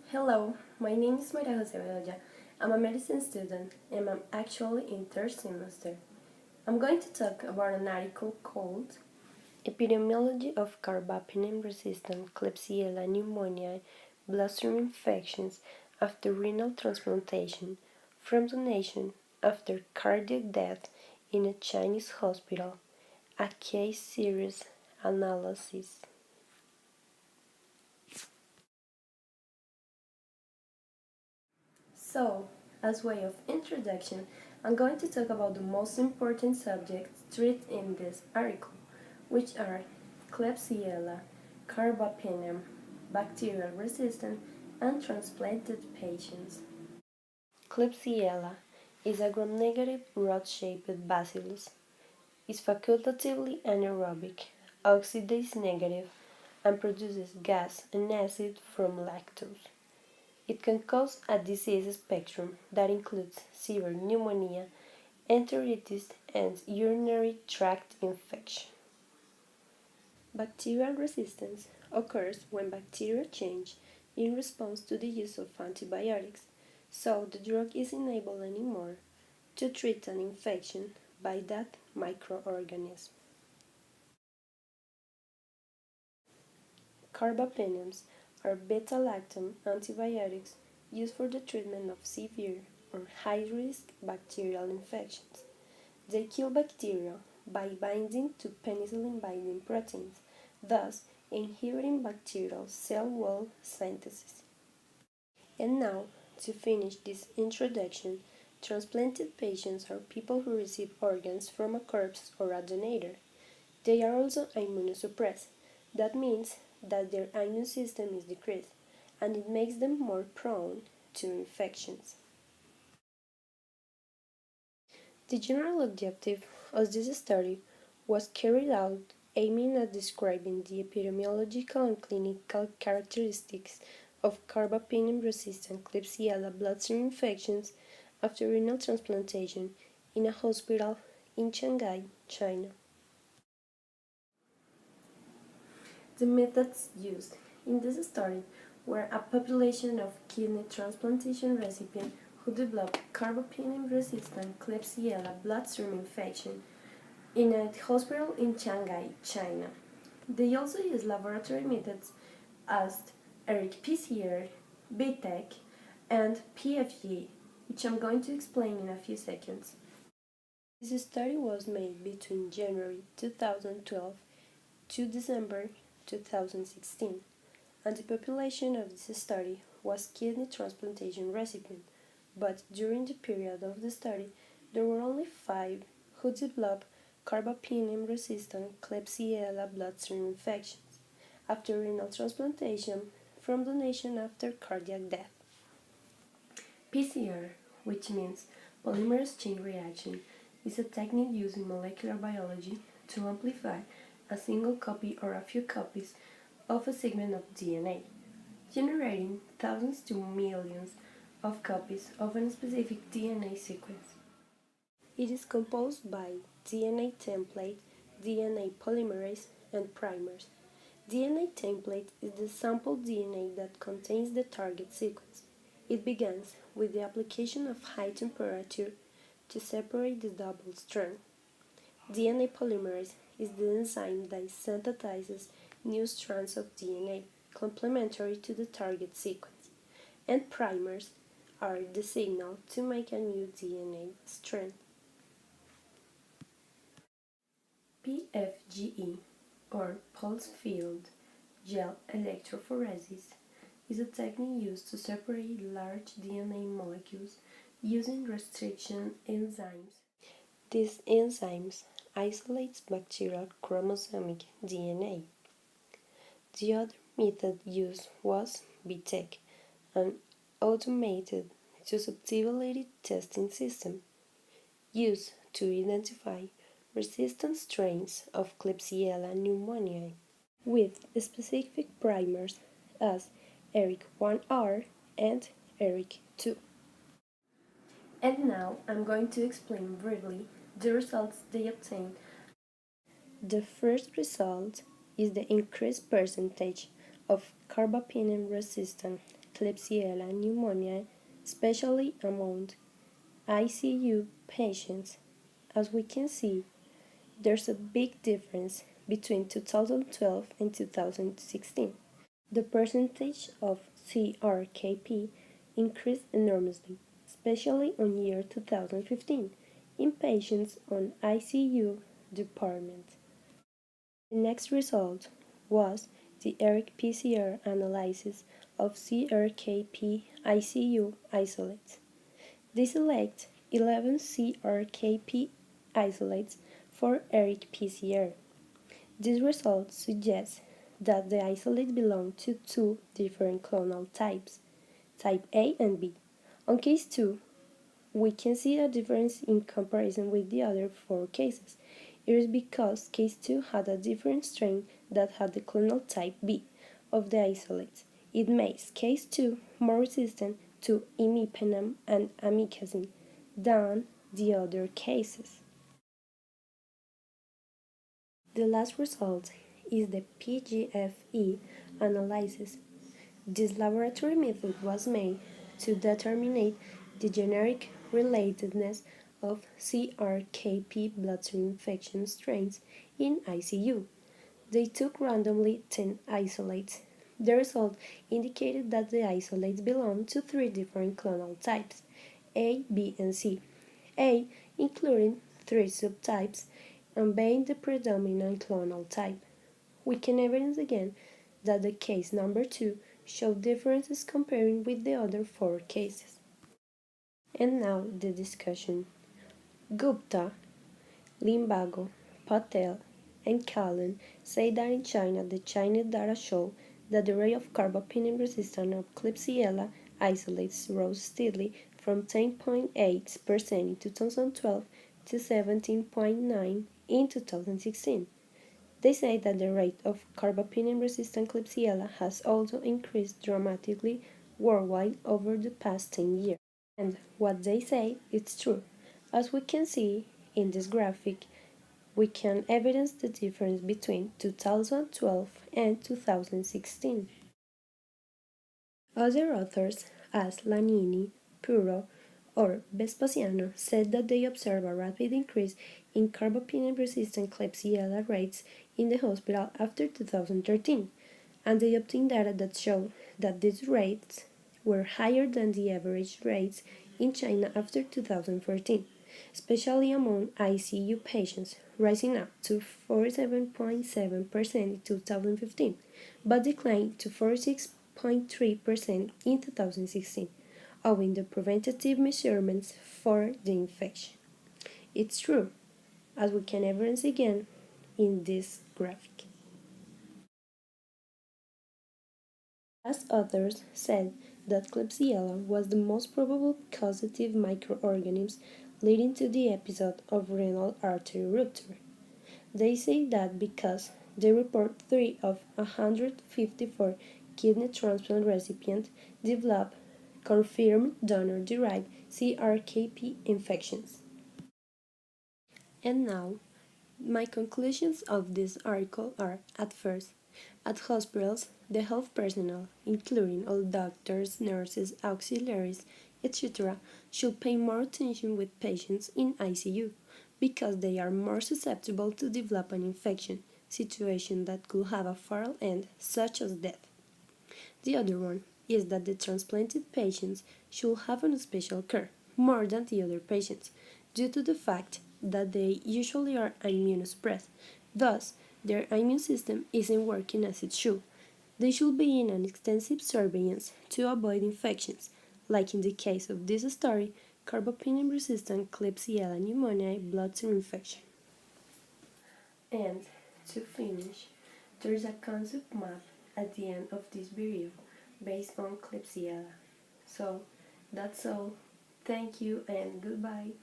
Hello, my name is Maria Jose Bedoya. I'm a medicine student and I'm actually in third semester. I'm going to talk about an article called Epidemiology of Carbapenem-resistant Klebsiella pneumoniae bloodstream infections after renal transplantation from donation after cardiac death in a Chinese hospital, a case series analysis. So, as way of introduction, I'm going to talk about the most important subjects treated in this article, which are Klebsiella, carbapenem, bacterial resistant, and transplanted patients. Klebsiella is a gram-negative rod-shaped bacillus. Is facultatively anaerobic, oxidase negative, and produces gas and acid from lactose. It can cause a disease spectrum that includes severe pneumonia, enteritis, and urinary tract infection. Bacterial resistance occurs when bacteria change in response to the use of antibiotics, so the drug isn't able anymore to treat an infection by that microorganism. Carbapenems are beta-lactam antibiotics used for the treatment of severe or high-risk bacterial infections. They kill bacteria by binding to penicillin-binding proteins, thus inhibiting bacterial cell wall synthesis. And now, to finish this introduction, transplanted patients are people who receive organs from a corpse or a donor. They are also immunosuppressed. That means that their immune system is decreased, and it makes them more prone to infections. The general objective of this study was carried out aiming at describing the epidemiological and clinical characteristics of carbapenem-resistant Klebsiella bloodstream infections after renal transplantation in a hospital in Shanghai, China. The methods used in this study were a population of kidney transplantation recipients who developed carbapenem-resistant Klebsiella bloodstream infection in a hospital in Shanghai, China. They also used laboratory methods as PCR, BTEC, and PFG, which I'm going to explain in a few seconds. This study was made between January 2012 to December 2016, and the population of this study was kidney transplantation recipients, but during the period of the study, there were only 5 who developed carbapenem-resistant Klebsiella bloodstream infections after renal transplantation from donation after cardiac death. PCR, which means polymerase chain reaction, is a technique used in molecular biology to amplify a single copy or a few copies of a segment of DNA, generating thousands to millions of copies of a specific DNA sequence. It is composed by DNA template, DNA polymerase, and primers. DNA template is the sample DNA that contains the target sequence. It begins with the application of high temperature to separate the double strand. DNA polymerase is the enzyme that synthesizes new strands of DNA complementary to the target sequence, and primers are the signal to make a new DNA strand. PFGE, or pulse field gel electrophoresis, is a technique used to separate large DNA molecules using restriction enzymes. These enzymes isolate bacterial chromosomic DNA. The other method used was BTEC, an automated susceptibility testing system used to identify resistant strains of Klebsiella pneumoniae with specific primers as ERIC1R and ERIC2. And now I'm going to explain briefly the results they obtained. The first result is the increased percentage of carbapenem-resistant Klebsiella pneumoniae, especially among ICU patients. As we can see, there's a big difference between 2012 and 2016. The percentage of CRKP increased enormously, especially on year 2015 in patients on ICU department. The next result was the ERIC PCR analysis of CRKP ICU isolates. They select 11 CRKP isolates for ERIC PCR. This result suggests that the isolates belong to two different clonal types, type A and B. On case 2, we can see a difference in comparison with the other 4 cases. It is because case 2 had a different strain that had the clonal type B of the isolates. It makes case 2 more resistant to imipenem and amikacin than the other cases. The last result is the PGFE analysis. This laboratory method was made to determine the generic relatedness of CRKP bloodstream infection strains in ICU. They took randomly 10 isolates. The result indicated that the isolates belonged to 3 different clonal types, A, B, and C. A, including 3 subtypes, and being the predominant clonal type. We can evidence again that the case number 2 showed differences comparing with the other 4 cases. And now the discussion. Gupta, Limbago, Patel, and Callen say that in China the Chinese data show that the rate of carbapenem resistant of Klebsiella isolates rose steadily from 10.8% in 2012 to 17.9% in 2016. They say that the rate of carbapenem-resistant Klebsiella has also increased dramatically worldwide over the past 10 years. And what they say is true. As we can see in this graphic, we can evidence the difference between 2012 and 2016. Other authors, as Lanini, Puro, or Vespasiano, said that they observed a rapid increase in carbapenem-resistant Klebsiella rates in the hospital after 2013, and they obtained data that showed that these rates were higher than the average rates in China after 2014, especially among ICU patients, rising up to 47.7% in 2015, but declined to 46.3% in 2016, owing to preventative measurements for the infection. It's true, as we can evidence again in this graphic. As others said that Klebsiella was the most probable causative microorganism leading to the episode of renal artery rupture. They say that because they report 3 of 154 kidney transplant recipients developed confirmed donor-derived CRKP infections. And now, my conclusions of this article are, at first, at hospitals, the health personnel, including all doctors, nurses, auxiliaries, etc., should pay more attention with patients in ICU because they are more susceptible to develop an infection, situation that could have a fatal end, such as death. The other one is that the transplanted patients should have a special care, more than the other patients, due to the fact that they usually are immunosuppressed, thus their immune system isn't working as it should. They should be in an extensive surveillance to avoid infections, like in the case of this story, carbapenem-resistant Klebsiella pneumoniae bloodstream infection. And to finish, there is a concept map at the end of this video based on Klebsiella. So that's all. Thank you and goodbye.